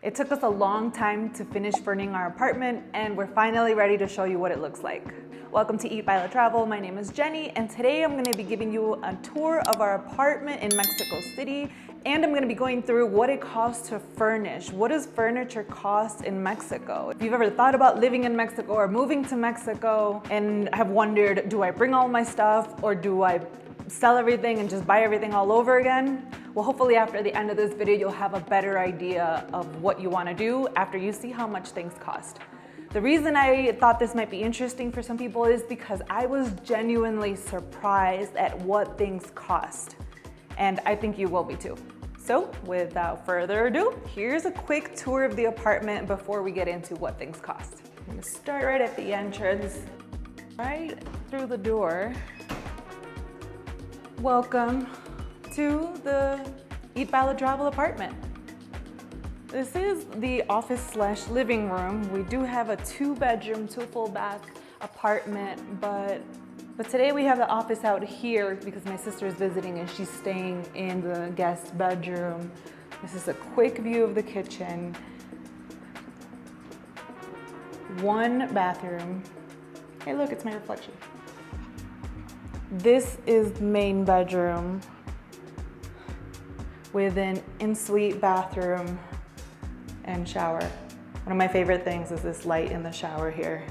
It took us a long time to finish furnishing our apartment, and we're finally ready to show you what it looks like. Welcome to Eat, Baila, Travel. My name is Jenny, and today I'm going to be giving you a tour of our apartment in Mexico City, and I'm going to be going through what it costs to furnish. What does furniture cost in Mexico? If you've ever thought about living in Mexico or moving to Mexico and have wondered, do I bring all my stuff or do I sell everything and just buy everything all over again? Well, hopefully after the end of this video, you'll have a better idea of what you want to do after you see how much things cost. The reason I thought this might be interesting for some people is because I was genuinely surprised at what things cost. And I think you will be too. So without further ado, here's a quick tour of the apartment before we get into what things cost. I'm gonna start right at the entrance, right through the door. Welcome to the Eat, Baila, Travel apartment. This is the office/living room. We do have a 2-bedroom, 2 full bath apartment, but today we have the office out here because my sister is visiting and she's staying in the guest bedroom. This is a quick view of the kitchen. 1 bathroom. Hey look, it's my reflection. This is the main bedroom with an ensuite bathroom and shower. One of my favorite things is this light in the shower here.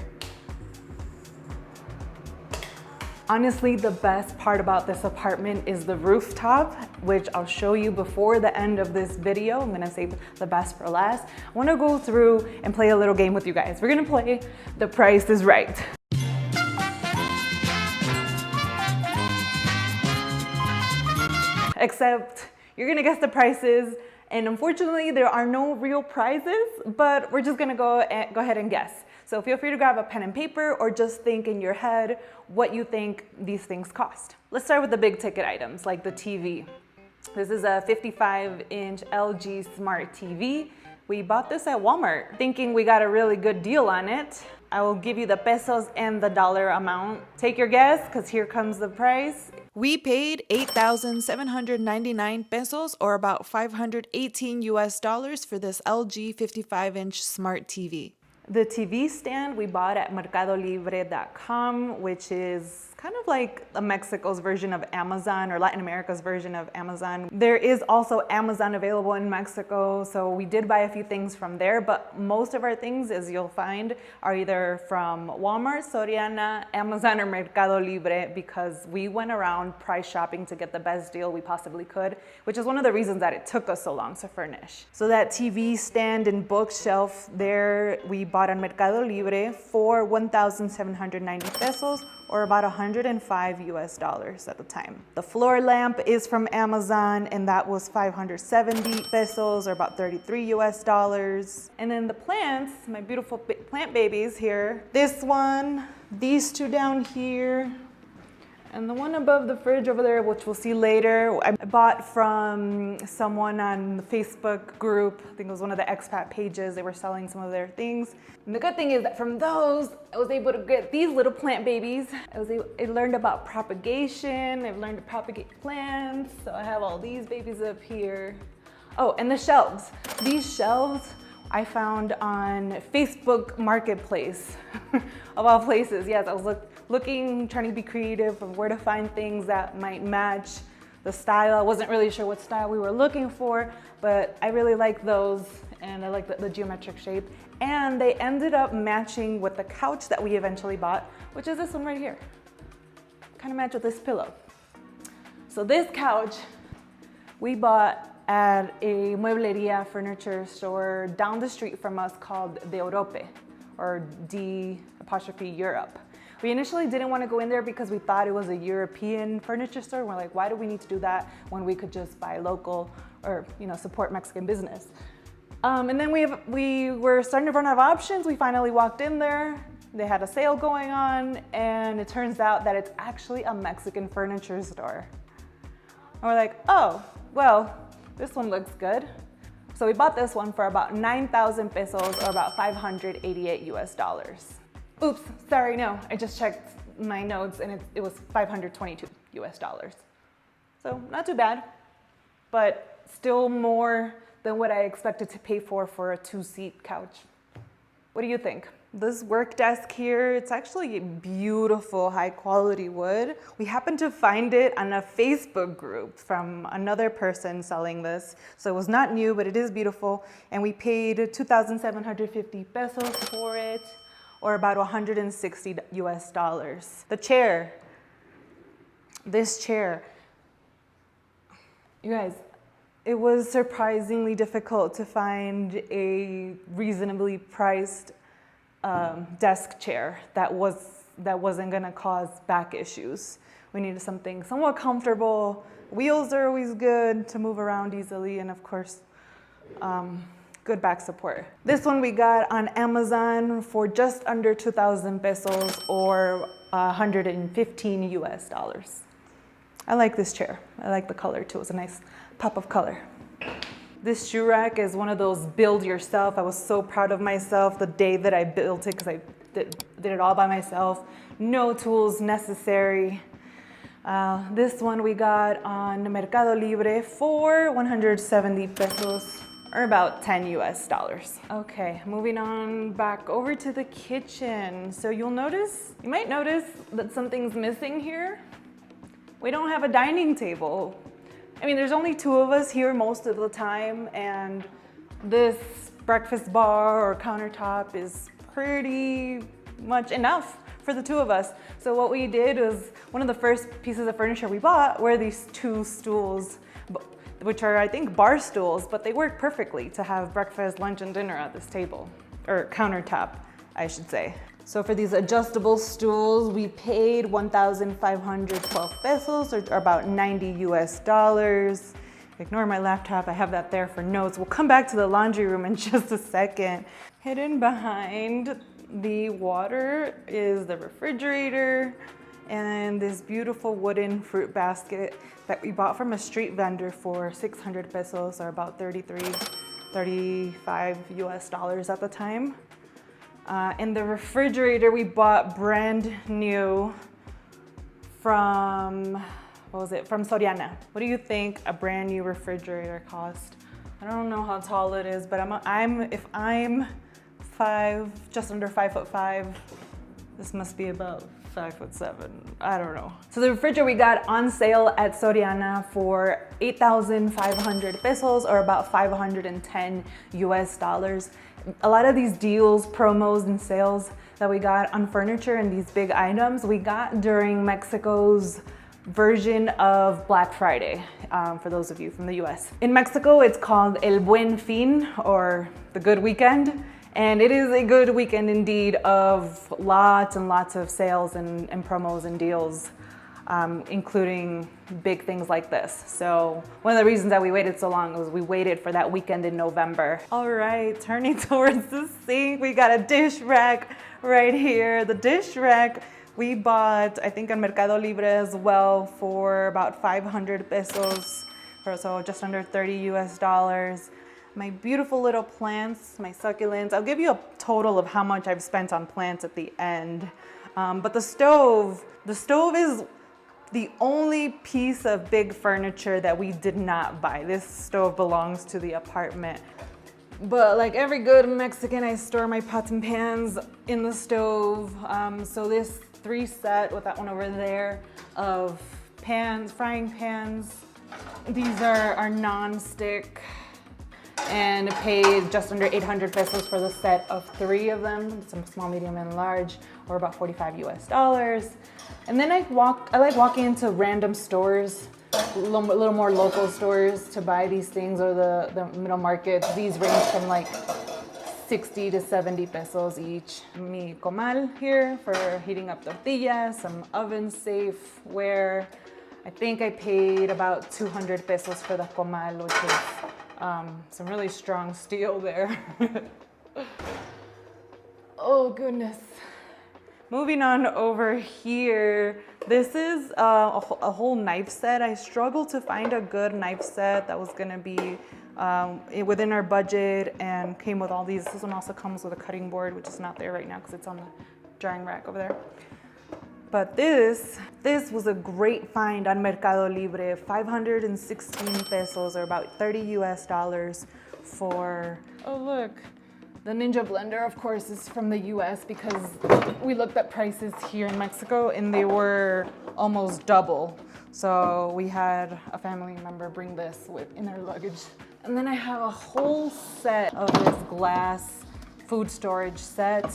Honestly, the best part about this apartment is the rooftop, which I'll show you before the end of this video. I'm gonna save the best for last. I wanna go through and play a little game with you guys. We're gonna play The Price is Right. Except you're gonna guess the prices, and unfortunately there are no real prizes, but we're just gonna go ahead and guess. So feel free to grab a pen and paper or just think in your head what you think these things cost. Let's start with the big ticket items like the TV. This is a 55-inch LG Smart TV. We bought this at Walmart thinking we got a really good deal on it. I will give you the pesos and the dollar amount. Take your guess, because here comes the price. We paid 8,799 pesos, or about $518 for this LG 55-inch smart TV. The TV stand we bought at mercadolibre.com, which is kind of like Mexico's version of Amazon or Latin America's version of Amazon. There is also Amazon available in Mexico, so we did buy a few things from there, but most of our things, as you'll find, are either from Walmart, Soriana, Amazon, or Mercado Libre, because we went around price shopping to get the best deal we possibly could, which is one of the reasons that it took us so long to furnish. So that TV stand and bookshelf there, we bought on Mercado Libre for 1,790 pesos, or about $105 at the time. The floor lamp is from Amazon, and that was 570 pesos, or about $33. And then the plants, my beautiful plant babies here. This one, these 2 down here, and the one above the fridge over there, which we'll see later, I bought from someone on the Facebook group. I think it was one of the expat pages. They were selling some of their things. And the good thing is that from those, I was able to get these little plant babies. I learned about propagation. I've learned to propagate plants. So I have all these babies up here. Oh, and the shelves. These shelves I found on Facebook Marketplace, of all places. Yes, I was looking, trying to be creative of where to find things that might match the style. I wasn't really sure what style we were looking for, but I really like those, and I like the geometric shape. And they ended up matching with the couch that we eventually bought, which is this one right here. Kind of match with this pillow. So this couch we bought at a muebleria furniture store down the street from us called De Europe, or D''Europe. We initially didn't want to go in there because we thought it was a European furniture store. We're like, why do we need to do that when we could just buy local or, support Mexican business? And then we were starting to run out of options. We finally walked in there. They had a sale going on, and it turns out that it's actually a Mexican furniture store. And we're like, oh, well, this one looks good. So we bought this one for about 9,000 pesos, or about $588. Oops, sorry, no, I just checked my notes and it was $522. So not too bad, but still more than what I expected to pay for a 2-seat couch. What do you think? This work desk here, it's actually beautiful, high quality wood. We happened to find it on a Facebook group from another person selling this. So it was not new, but it is beautiful. And we paid 2,750 pesos for it, or about 160 US dollars. The chair, this chair, you guys, it was surprisingly difficult to find a reasonably priced desk chair that wasn't gonna cause back issues. We needed something somewhat comfortable. Wheels are always good to move around easily, and of course, good back support. This one we got on Amazon for just under 2,000 pesos or 115 US dollars. I like this chair. I like the color too. It's a nice pop of color. This shoe rack is one of those build yourself. I was so proud of myself the day that I built it because I did it all by myself. No tools necessary. This one we got on Mercado Libre for 170 pesos or about 10 US dollars. Okay, moving on back over to the kitchen. So you might notice that something's missing here. We don't have a dining table. I mean, there's only 2 of us here most of the time, and this breakfast bar or countertop is pretty much enough for the 2 of us. So what we did was, one of the first pieces of furniture we bought were these 2 stools, which are, I think, bar stools, but they work perfectly to have breakfast, lunch, and dinner at this table, or countertop, I should say. So for these adjustable stools, we paid 1,512 pesos, or about 90 US dollars. Ignore my laptop, I have that there for notes. We'll come back to the laundry room in just a second. Hidden behind the water is the refrigerator and this beautiful wooden fruit basket that we bought from a street vendor for 600 pesos, or about 35 US dollars at the time. And the refrigerator we bought brand new from, from Soriana. What do you think a brand new refrigerator cost? I don't know how tall it is, but if I'm just under 5'5", this must be about 5'7". I don't know. So the refrigerator we got on sale at Soriana for 8,500 pesos, or about 510 US dollars. A lot of these deals, promos, and sales that we got on furniture and these big items, we got during Mexico's version of Black Friday, for those of you from the US. In Mexico, it's called El Buen Fin, or the Good Weekend. And it is a good weekend indeed of lots and lots of sales and promos and deals, including big things like this. So one of the reasons that we waited so long was we waited for that weekend in November. All right, turning towards the sink, we got a dish rack right here. The dish rack we bought, I think, on Mercado Libre as well for about 500 pesos, or so just under 30 US dollars. My beautiful little plants, my succulents. I'll give you a total of how much I've spent on plants at the end. But the stove is the only piece of big furniture that we did not buy. This stove belongs to the apartment. But like every good Mexican, I store my pots and pans in the stove. So this 3 set with that one over there of pans, frying pans. These are non-stick, and paid just under 800 pesos for the set of 3 of them, some small, medium, and large, or about 45 US dollars. And then I like walking into random stores, little more local stores, to buy these things, or the middle markets. These range from like 60 to 70 pesos each. Mi comal here for heating up tortillas, some oven safe ware. I think I paid about 200 pesos for the comal, which is some really strong steel there. Oh goodness. Moving on over here, this is a whole knife set. I struggled to find a good knife set that was gonna be within our budget and came with all these. This one also comes with a cutting board, which is not there right now because it's on the drying rack over there. But this was a great find on Mercado Libre, 516 pesos, or about 30 US dollars for, oh look, the Ninja blender, of course, is from the US because we looked at prices here in Mexico and they were almost double. So we had a family member bring this in their luggage. And then I have a whole set of this glass food storage set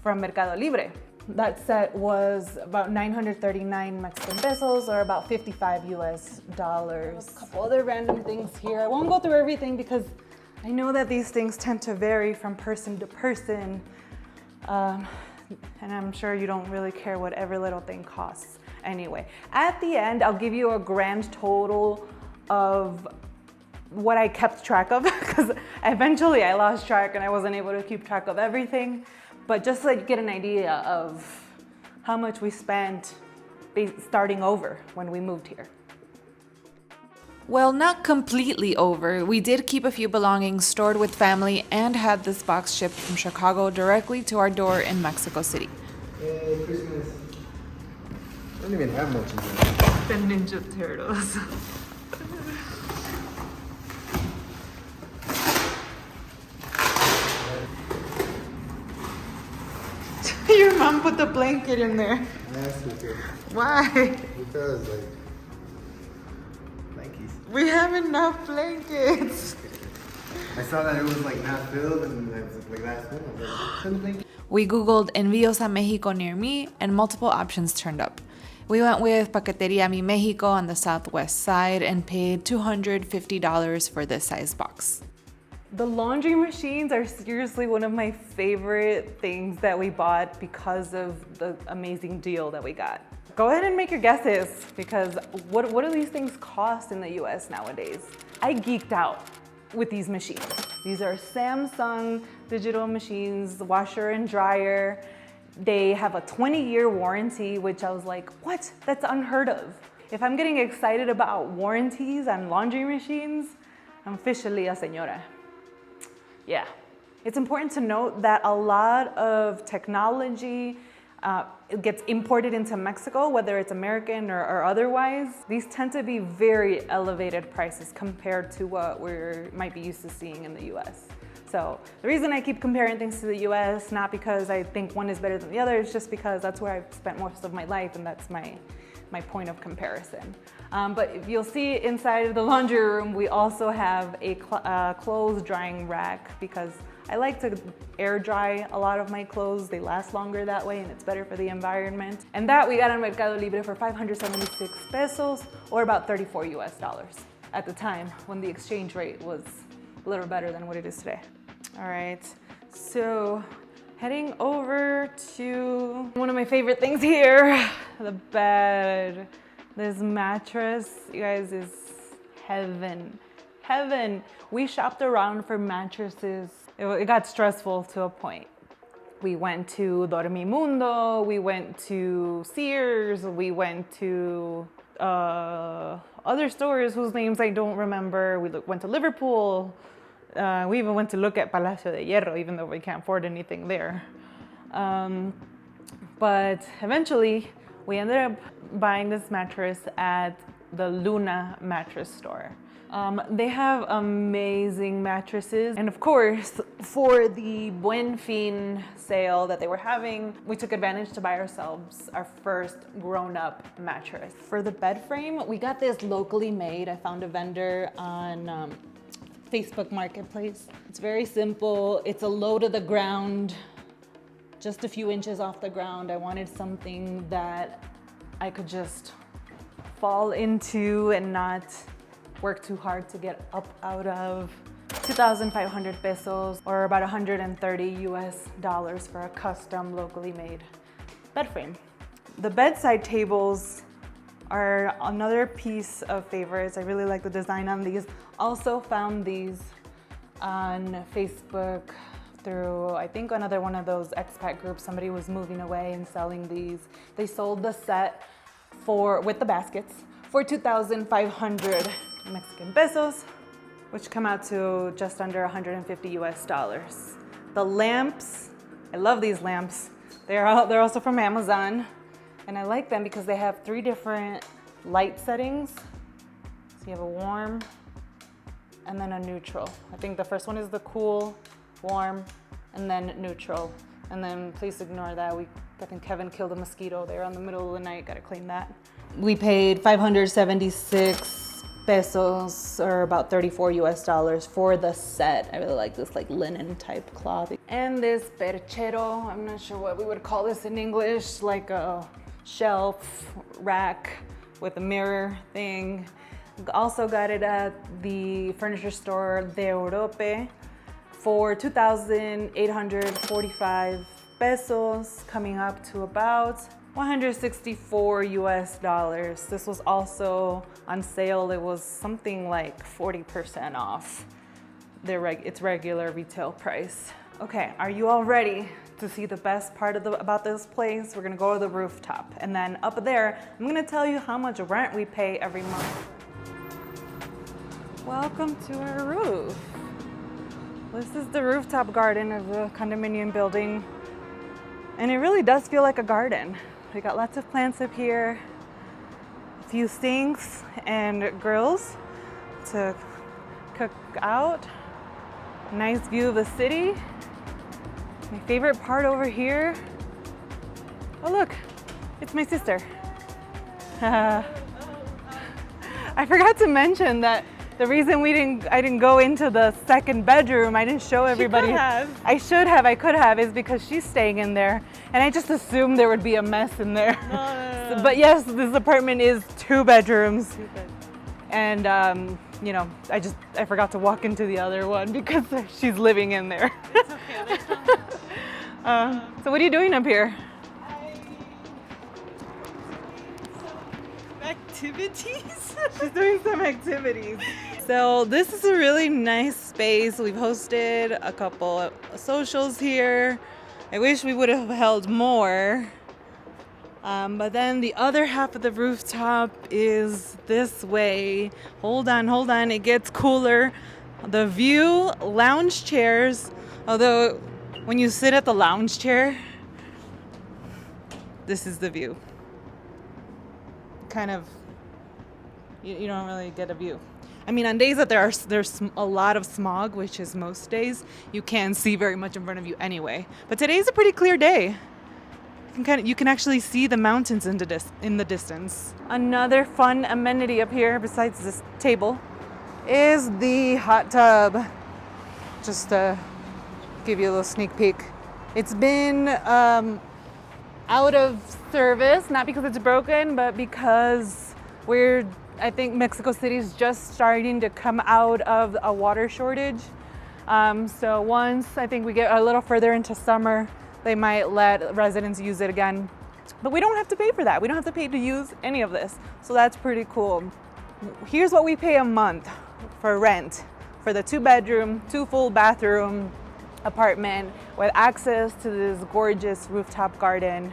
from Mercado Libre. That set was about 939 Mexican pesos or about 55 US dollars. A couple other random things here. I won't go through everything because I know that these things tend to vary from person to person. And I'm sure you don't really care what every little thing costs. Anyway, at the end, I'll give you a grand total of what I kept track of because eventually I lost track and I wasn't able to keep track of everything. But just so you get an idea of how much we spent starting over when we moved here. Well, not completely over. We did keep a few belongings stored with family and had this box shipped from Chicago directly to our door in Mexico City. Hey, Christmas. I don't even have much in there. The Ninja Turtles. Your mom put the blanket in there. I asked her to. Why? Because, like, blankies. We have enough blankets. I saw that it was, like, half filled and I was like, last one. I was like, "Send the blanket." We Googled Envíos a Mexico near me and multiple options turned up. We went with Paquetería Mi Mexico on the southwest side and paid $250 for this size box. The laundry machines are seriously one of my favorite things that we bought because of the amazing deal that we got. Go ahead and make your guesses because what do these things cost in the US nowadays? I geeked out with these machines. These are Samsung digital machines, washer and dryer. They have a 20-year warranty, which I was like, what? That's unheard of. If I'm getting excited about warranties on laundry machines, I'm officially a señora. Yeah. It's important to note that a lot of technology it gets imported into Mexico, whether it's American or otherwise. These tend to be very elevated prices compared to what we might be used to seeing in the US. So the reason I keep comparing things to the US, not because I think one is better than the other, it's just because that's where I've spent most of my life and that's my point of comparison. But if you'll see inside of the laundry room, we also have a clothes drying rack because I like to air dry a lot of my clothes. They last longer that way and it's better for the environment. And that we got on Mercado Libre for 576 pesos or about 34 US dollars at the time when the exchange rate was a little better than what it is today. All right, so heading over to one of my favorite things here, the bed. This mattress, you guys, is heaven. Heaven. We shopped around for mattresses. It got stressful to a point. We went to Dormimundo, we went to Sears, we went to other stores whose names I don't remember. We went to Liverpool. We even went to look at Palacio de Hierro, even though we can't afford anything there. But eventually, we ended up buying this mattress at the Luna mattress store. They have amazing mattresses. And of course, for the Buen Fin sale that they were having, we took advantage to buy ourselves our first grown-up mattress. For the bed frame, we got this locally made. I found a vendor on Facebook Marketplace. It's very simple. It's a low to the ground, just a few inches off the ground. I wanted something that I could just fall into and not work too hard to get up out of. 2,500 pesos or about 130 US dollars for a custom locally made bed frame. The bedside tables are another piece of favorites. I really like the design on these. Also found these on Facebook through, I think, another one of those expat groups. Somebody was moving away and selling these. They sold the set with the baskets for 2,500 Mexican pesos, which come out to just under 150 US dollars. The lamps, I love these lamps. They're also from Amazon. And I like them because they have 3 different light settings. So you have a warm, and then a neutral. I think the first one is the cool, warm, and then neutral. And then please ignore that. I think Kevin killed a mosquito there in the middle of the night. Gotta clean that. We paid 576 pesos, or about 34 US dollars for the set. I really like this like linen type cloth. And this perchero, I'm not sure what we would call this in English, like a shelf rack with a mirror thing. Also got it at the furniture store De Europe for 2,845 pesos, coming up to about 164 US dollars. This was also on sale. It was something like 40% off its regular retail price. Okay, are you all ready to see the best part about this place? We're gonna go to the rooftop, and then up there, I'm gonna tell you how much rent we pay every month. Welcome to our roof. This is the rooftop garden of the condominium building, and it really does feel like a garden. We got lots of plants up here, a few sinks and grills to cook out. Nice view of the city. My favorite part over here, oh look, it's my sister. I forgot to mention that the reason I didn't go into the second bedroom, I didn't show everybody. I could have, is because she's staying in there, and I just assumed there would be a mess in there. No. But yes, this apartment is 2 bedrooms. And you know, I forgot to walk into the other one because she's living in there. It's okay. So what are you doing up here? Activities? She's doing some activities. So this is a really nice space. We've hosted a couple of socials here. I wish we would have held more. But then the other half of the rooftop is this way. Hold on, it gets cooler. The view, lounge chairs, although when you sit at the lounge chair, this is the view. Kind of, you don't really get a view. I mean, on days that there's a lot of smog, which is most days, you can't see very much in front of you anyway. But today's a pretty clear day. You can actually see the mountains in the distance. Another fun amenity up here, besides this table, is the hot tub. Just to give you a little sneak peek. It's been out of service, not because it's broken, but because I think Mexico City is just starting to come out of a water shortage. So once I think we get a little further into summer, they might let residents use it again. But we don't have to pay for that. We don't have to pay to use any of this. So that's pretty cool. Here's what we pay a month for rent for the 2-bedroom, 2 full bathroom apartment with access to this gorgeous rooftop garden.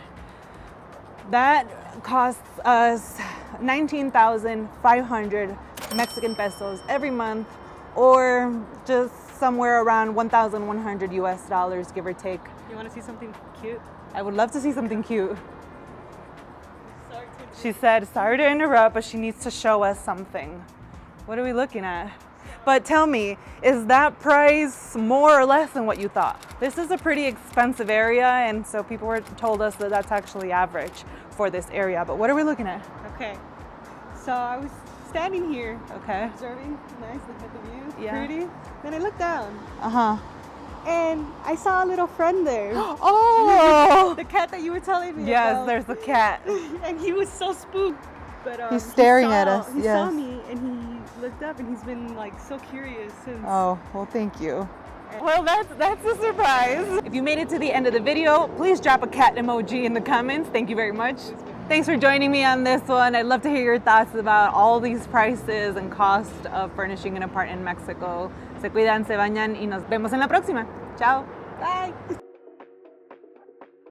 That costs us 19,500 Mexican pesos every month, or just somewhere around 1,100 US dollars, give or take. You want to see something cute? I would love to see something cute. She said, sorry to interrupt, but she needs to show us something. What are we looking at? But tell me, is that price more or less than what you thought? This is a pretty expensive area, and so people told us that that's actually average for this area. But what are we looking at? Okay. So I was standing here, Okay. observing, nice, look at the view, Yeah. pretty. Then I looked down, Uh-huh. and I saw a little friend there. Oh! The cat that you were telling me Yes, about. there's a cat. And he was so spooked. But He's staring at us, He yes. saw me, and he looked up, and he's been like so curious since. Oh, well, thank you. Well, that's a surprise. If you made it to the end of the video, please drop a cat emoji in the comments. Thank you very much. Thanks for joining me on this one. I'd love to hear your thoughts about all these prices and cost of furnishing an apartment in Mexico. Se cuidan, se bañan, y nos vemos en la próxima. Ciao. Bye.